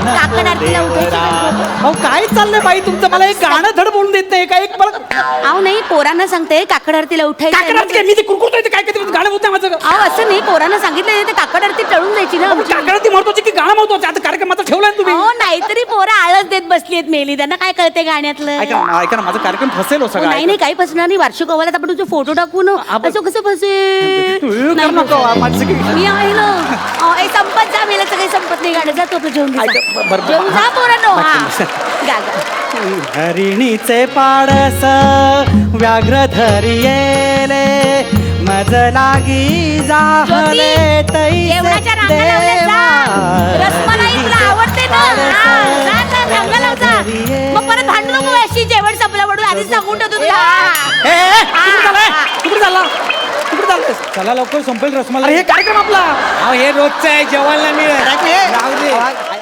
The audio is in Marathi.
काकड आरतीला उठायचं. अहो काय चाललंय बाई तुमचं? मला एक गाणं धड बोलून देत नाही काय? एक मला अहो नाही, पोरांना सांगते काकड आरतीला उठायचं. काकड आरती काय? मी ते कुरकुरतोय ते काय काय गाणं होतं माझं. अहो असं नाही, पोरांना सांगितलं ते काकड आरती टळून जायची ना. काकड आरती महत्वाची की गाणं महत्वाचं? आता कार्यक्रम माझा ठेवलाय ना तुम्ही. अहो नाहीतरी पोरं आळस देत बसलीत मेली, त्यांना काय कळते गाण्यातलं. ऐका ना माझा कार्यक्रम फसेल हो सगळं. नाही नाही, काही फसणार नाही. वार्षिक अहवालात आपण तुझे फोटो टाकू ना. असं कसं फसेल? नाही, मी आहे ना. संपत जा, मेला सगळे संपत नाही. गाणं जातो तो घेऊन घेऊन जा पोरांनो. हा गा गा. हरिणीचे पाडस व्याघ्र धरियेले मज लागी जाहले जेवणाच्या रांगा लावल्या जा. रसमलाई तुला आवडते ना? हा, जा जा, रांगा लाव जा. मग परत भांडू नको अशी जेवण संपलं म्हणून आधीच सांगून ठेवतो तुला. चला लवकर संपेल रसमलाई. हे कार्यक्रम आपला हे रोजचं आहे, जेवायला मिळेल.